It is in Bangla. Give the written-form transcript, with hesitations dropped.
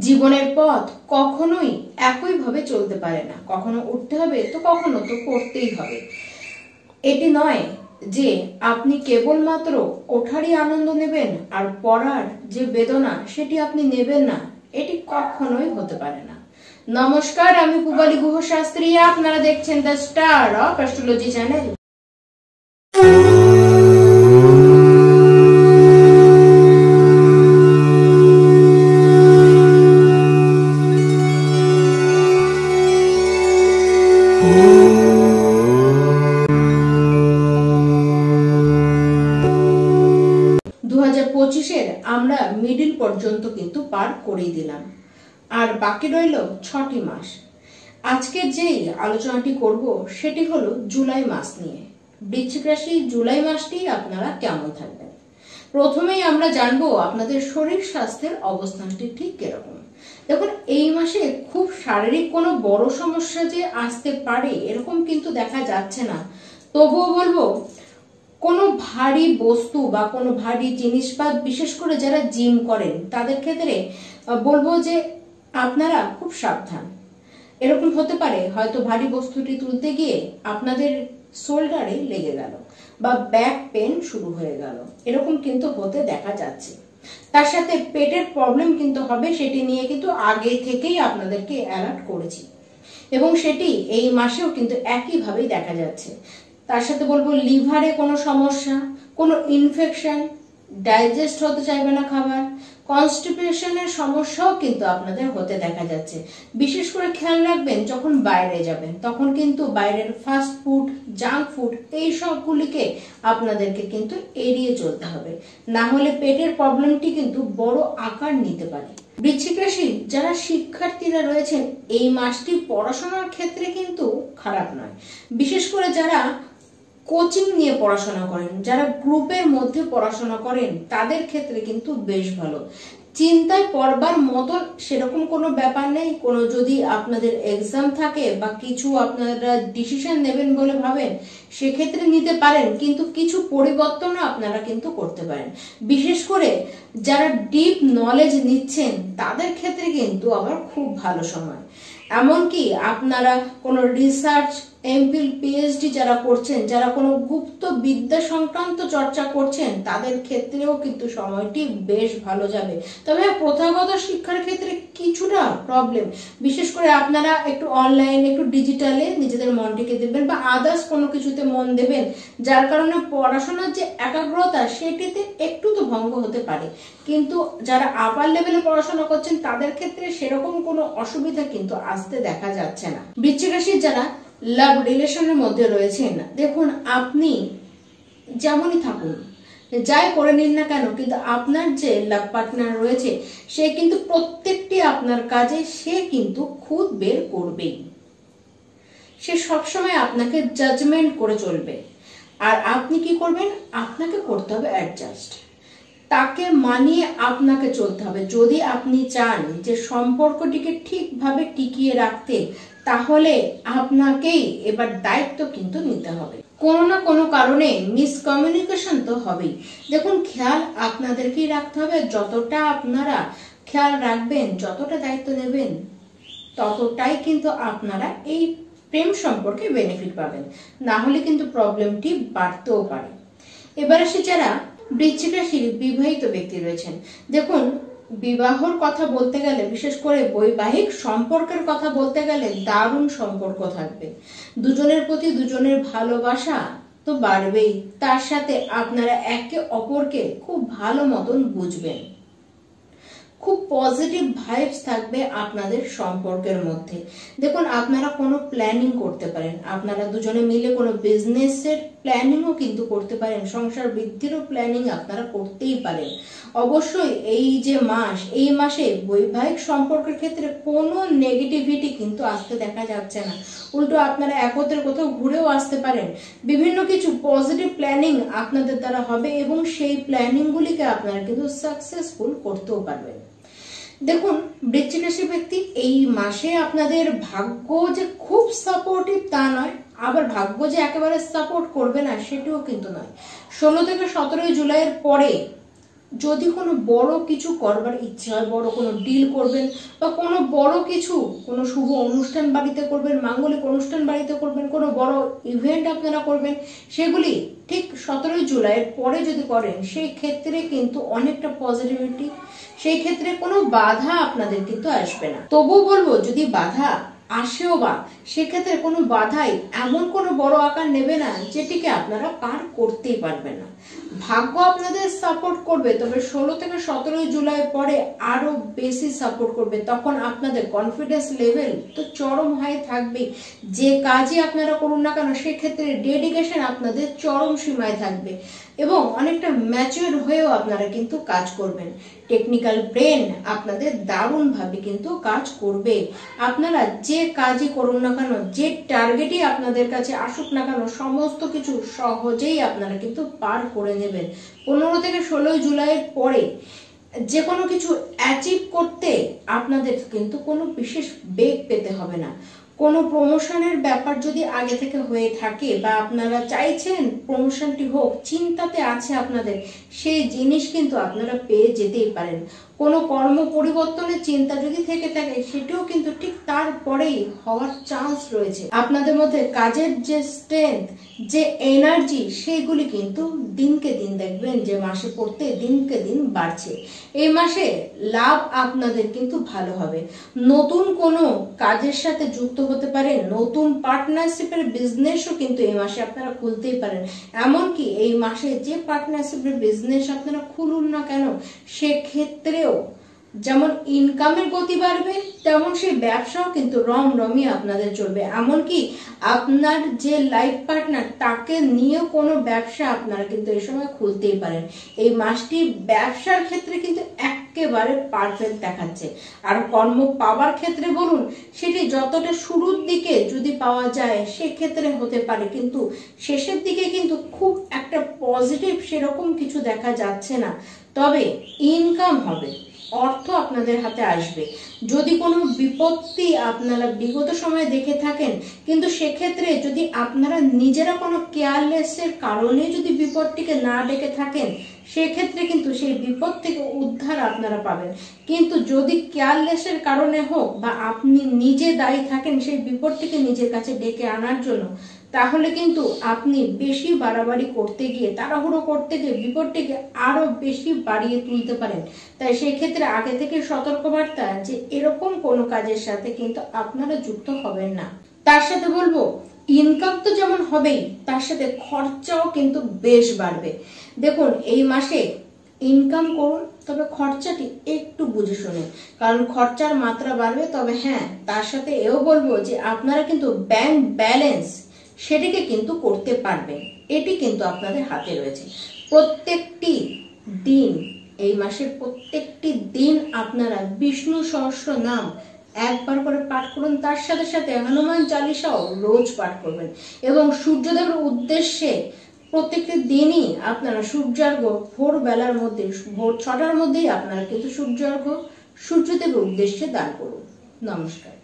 জীবনের পথ কখনোই একইভাবে চলতে পারে না, কখনো উঠতে হবে তো কখনো তো পড়তেই হবে। এটি নয় যে আপনি কেবলমাত্র ওঠারই আনন্দ নেবেন আর পড়ার যে বেদনা সেটি আপনি নেবেন না, এটি কখনোই হতে পারে না। নমস্কার, আমি পূবালী গুহ শাস্ত্রী, আপনারা দেখছেন the star of astrology channel. আমরা মিডিল পর্যন্ত কিন্তু পার করে দিলাম, আর বাকি রইল 6টি মাস। আজকে যেই আলোচনাটি করব সেটি হলো জুলাই মাস নিয়ে। বৃশ্চিক রাশি জুলাই মাসটি আপনারা কেমন থাকবেন। প্রথমেই আমরা জানবো আপনাদের শরীর স্বাস্থ্যের অবস্থানটি ঠিক কিরকম। দেখুন, এই মাসে খুব শারীরিক কোনো বড় সমস্যা যে আসতে পারে এরকম কিন্তু দেখা যাচ্ছে না। তবুও বলবো, কোনো ভারী বস্তু বা কোনো ভারী জিনিসপাত, বিশেষ করে যারা জিম করেন তাদের ক্ষেত্রে বলবো যে আপনারা খুব সাবধান। এরকম হতে পারে হয়তো ভারী বস্তুটি তুলতে গিয়ে আপনাদের শোল্ডারে লেগে গেল বা ব্যাক পেন শুরু হয়ে গেল, এরকম কিন্তু হতে দেখা যাচ্ছে। তার সাথে পেটের প্রবলেম কিন্তু হবে, সেটি নিয়ে কিন্তু আগে থেকেই আপনাদেরকে অ্যালার্ট করেছি এবং সেটি এই মাসেও কিন্তু একইভাবেই দেখা যাচ্ছে। তার সাথে বলবো লিভারে কোনো সমস্যা, কোনো ইনফেকশন, ডাইজেস্ট হতে চাইবে না খাবার, কনস্টিপেশনের সমস্যাও কিন্তু আপনাদের হতে দেখা যাচ্ছে। বিশেষ করে খেয়াল রাখবেন যখন বাইরে যাবেন তখন কিন্তু বাইরের ফাস্ট ফুড, জাঙ্ক ফুড এই সবগুলিকে আপনাদেরকে কিন্তু এড়িয়ে চলতে হবে, না হলে পেটের প্রবলেমটি কিন্তু বড় আকার নিতে পারে। বৃশ্চিক রাশি যারা শিক্ষার্থীরা রয়েছেন, এই মাসটি পড়াশোনার ক্ষেত্রে কিন্তু খারাপ নয়। বিশেষ করে যারা কোচিং নিয়ে পড়াশোনা করেন, যারা গ্রুপের মধ্যে পড়াশোনা করেন তাদের ক্ষেত্রে কিন্তু বেশ ভালো। চিন্তায় পড়বার মতন সেরকম কোনো ব্যাপার নেই। কোনো যদি আপনাদের এক্সাম থাকে বা কিছু আপনারা ডিসিশন নেবেন বলে ভাবেন সেক্ষেত্রে নিতে পারেন, কিন্তু কিছু পরিবর্তনও আপনারা কিন্তু করতে পারেন। বিশেষ করে যারা ডিপ নলেজ নিচ্ছেন তাদের ক্ষেত্রে কিন্তু আবার খুব ভালো সময়। এমনকি আপনারা কোনো রিসার্চ, এমফিল, পিএইচডি যারা করছেন, যারা কোনো গুপ্ত বিদ্যা সংক্রান্ত চর্চা করছেন তাদের ক্ষেত্রেও কিন্তু সময়টি বেশ ভালো যাবে। তবে প্রথাগত শিক্ষার ক্ষেত্রে কিছুটা প্রবলেম, বিশেষ করে আপনারা একটু অনলাইন, একটু ডিজিটালে নিজেদের মনটিকে দেবেন বা আদার্স কোনো কিছুতে মন দেবেন, যার কারণে পড়াশোনার যে একাগ্রতা সেটিতে একটু তো ভঙ্গ হতে পারে। কিন্তু যারা আপার লেভেলে পড়াশোনা করছেন তাদের ক্ষেত্রে সেরকম কোনো অসুবিধা কিন্তু আসতে দেখা যাচ্ছে না। বৃশ্চিক রাশির যারা লাভ রিলেশনের মধ্যে রয়েছেন, দেখুন আপনি যেমনই থাকুন, যাই করে নিন না কেন, কিন্তু আপনার যে লাভ পার্টনার রয়েছে সে কিন্তু প্রত্যেকটি আপনার কাজে সে কিন্তু খুদ বের করবেই। সে সবসময় আপনাকে জাজমেন্ট করে চলবে, আর আপনি কি করবেন, আপনাকে করতে হবে অ্যাডজাস্ট, তাকে মানিয়ে আপনাকে চলতে হবে। যদি আপনি চান যে সম্পর্কটিকে ঠিকভাবে টিকিয়ে রাখতে, তাহলে আপনাকেই এবার দায়িত্ব কিন্তু নিতে হবে। কোনো না কোনো কারণে মিসকমিউনিকেশন তো হবেই। দেখুন, খেয়াল আপনাদেরকেই রাখতে হবে। যতটা আপনারা খেয়াল রাখবেন, যতটা দায়িত্ব নেবেন, ততটাই কিন্তু আপনারা এই প্রেম সম্পর্কে বেনিফিট পাবেন, না হলে কিন্তু প্রবলেমটি বাড়তেও পারে। এবার আসি যারা বৃশ্চিক রাশির বিবাহিত ব্যক্তি রয়েছেন, দেখুন বিবাহর কথা বলতে গেলে, বিশেষ করে বৈবাহিক সম্পর্কের কথা বলতে গেলে দারুণ সম্পর্ক থাকবে। দুজনের প্রতি দুজনের ভালোবাসা তো বাড়বেই, তার সাথে আপনারা একে অপরকে খুব ভালো মতন বুঝবেন। খুব পজিটিভ ভাইবস থাকবে আপনাদের সম্পর্কের মধ্যে। দেখুন, আপনারা কোনো প্ল্যানিং করতে পারেন, আপনারা দুজনে মিলে কোনো বিজনেসের প্ল্যানিংও কিন্তু করতে পারেন, সংসার বৃদ্ধিরও প্ল্যানিং আপনারা করতেই পারেন। অবশ্যই এই যে মাস, এই মাসে বৈবাহিক সম্পর্কের ক্ষেত্রে কোনো নেগেটিভিটি কিন্তু আসতে দেখা যাচ্ছে না। উল্টো আপনারা একত্রে কোথাও ঘুরেও আসতে পারেন। বিভিন্ন কিছু পজিটিভ প্ল্যানিং আপনাদের দ্বারা হবে এবং সেই প্ল্যানিংগুলিকে আপনারা কিন্তু সাকসেসফুল করতেও পারবেন। দেখুন, বৃশ্চিক রাশি ব্যক্তি এই মাসে আপনাদের ভাগ্য যে খুব সাপোর্টিভ তা নয়, আবার ভাগ্য যে একেবারে সাপোর্ট করবে না সেটিও কিন্তু নয়। 16 থেকে 17 জুলাইয়ের পরে যদি কোনো বড় কিছু করবার ইচ্ছে হয়, বড় কোনো ডিল করবেন বা কোনো বড় কিছু, কোনো শুভ অনুষ্ঠান বাড়িতে করবেন, মাঙ্গলিক অনুষ্ঠান বাড়িতে করবেন, কোনো বড় ইভেন্ট আপনারা করবেন, সেগুলি ঠিক 17 জুলাইয়ের পরে যদি করেন, সেই ক্ষেত্রে কিন্তু অনেকটা পজিটিভিটি, সেই ক্ষেত্রে কোনো বাধা আপনাদের কিন্তু আসবে না। তবুও বলবো, যদি বাধা আসেও বা সেক্ষেত্রে কোনো বাধাই এমন কোনো বড় আকার নেবে না যেটিকে আপনারা পার করতেই পারবেন না। ভাগ্য আপনাদের সাপোর্ট করবে, তবে 16 থেকে 17 জুলাই পরে আরো বেশি সাপোর্ট করবে। তখন আপনাদের কনফিডেন্স লেভেল তো চরম হাই থাকবে। যে কাজই আপনারা করুন না কেন, সেক্ষেত্রে ডেডিকেশন আপনাদের চরম সীমায় থাকবে এবং অনেকটা ম্যাচিউর হয়েও আপনারা কিন্তু কাজ করবেন। টেকনিক্যাল ব্রেন আপনাদের দারুণভাবে কিন্তু কাজ করবে। আপনারা যে কাজই করুন না কেন, যে টার্গেটই আপনাদের কাছে আসুক না কেন, সমস্ত কিছু সহজেই আপনারা কিন্তু পার করে নেবেন। 15 থেকে 16 জুলাইয়ের পরে যে কোনো কিছু অ্যাচিভ করতে আপনাদের কিন্তু কোনো বিশেষ বেগ পেতে হবে না। কোনো প্রমোশনের ব্যাপার যদি আগে থেকে হয়ে থাকে বা আপনারা চাইছেন প্রমোশনটি হোক, চিন্তাতে আছে আপনাদের, সেই জিনিস কিন্তু আপনারা পেয়ে যেতেই পারেন। কোনো কর্ম পরিবর্তনের চিন্তা যদি থেকে থাকে, সেটাও কিন্তু ঠিক তারপরেই হওয়ার চান্স রয়েছে। আপনাদের মধ্যে কাজের যে স্ট্রেংথ, যে এনার্জি, সেইগুলি কিন্তু দিনকে দিন দেখবেন যে মাসে পড়তে দিনকে দিন বাড়ছে। এই মাসে লাভ আপনাদের কিন্তু ভালো হবে। নতুন কোনো কাজের সাথে যুক্ত হতে পারেন, নতুন পার্টনারশিপের বিজনেসও কিন্তু এই মাসে আপনারা খুলতেই পারেন। এমনকি এই মাসে যে পার্টনারশিপের বিজনেস আপনারা খুলুন না কেন, সেক্ষেত্রেও যেমন ইনকামের গতি বাড়বে, তেমন সেই ব্যবসাও কিন্তু রমরমি আপনাদের চলবে। এমনকি আপনার যে লাইফ পার্টনার, তাকে নিয়েও কোনো ব্যবসা আপনারা কিন্তু এই সময় খুলতেই পারেন। এই মাসটি ব্যবসার ক্ষেত্রে কিন্তু একেবারে পারফেক্ট দেখাচ্ছে। আর কর্ম পাওয়ার ক্ষেত্রে বলুন, সেটি যতটা শুরুর দিকে যদি পাওয়া যায় সেক্ষেত্রে হতে পারে, কিন্তু শেষের দিকে কিন্তু খুব একটা পজিটিভ সেরকম কিছু দেখা যাচ্ছে না। তবে ইনকাম হবে, অর্থ আপনাদের হাতে আসবে। যদি কোনো বিপত্তি আপনারা বিগত সময়ে দেখে থাকেন, কিন্তু সেক্ষেত্রে যদি আপনারা নিজেরা কোনো কেয়ারলেসের কারণে যদি বিপদটিকে না ডেকে থাকেন, সেক্ষেত্রে কিন্তু সেই বিপদ থেকে উদ্ধার আপনারা পাবেন। কিন্তু যদি কেয়ারলেসের কারণে হোক বা আপনি নিজে দায়ী থাকেন সেই বিপদটিকে নিজের কাছে ডেকে আনার জন্য, তাহলে কিন্তু আপনি বেশি বাড়াবাড়ি করতে গিয়ে, তাড়াহুড়ো করতে গিয়ে বিপদটিকে আরো বেশি বাড়িয়ে তুলতে পারেন। তাই সেই ক্ষেত্রে আগে থেকে সতর্কবার্তা যে এরকম কোনো কাজের সাথে কিন্তু আপনারা যুক্ত হবেন না। তার সাথে বলবো, ইনকাম তো যেমন হবেই, তার সাথে খরচাও কিন্তু বেশ বাড়বে। দেখুন, এই মাসে ইনকাম করুন, তবে খরচাটি একটু বুঝে শুনে, কারণ খরচার মাত্রা বাড়বে। তবে হ্যাঁ, তার সাথে এও বলবো যে আপনারা কিন্তু ব্যাংক ব্যালেন্স সেটিকে কিন্তু করতে পারবেন, এটি কিন্তু আপনাদের হাতে রয়েছে। প্রত্যেকটি দিন, এই মাসের প্রত্যেকটি দিন আপনারা বিষ্ণু সহস্র নাম একবার করে পাঠ করুন। তার সাথে সাথে হনুমান চালিসাও রোজ পাঠ করবেন এবং সূর্যদেবের উদ্দেশ্যে প্রত্যেকটি দিনই আপনারা সূর্যার্ঘ্য ভোরবেলার মধ্যে, ভোর 6টার মধ্যেই আপনারা কিন্তু সূর্যার্ঘ্য সূর্যদেবের উদ্দেশ্যে দান করুন। নমস্কার।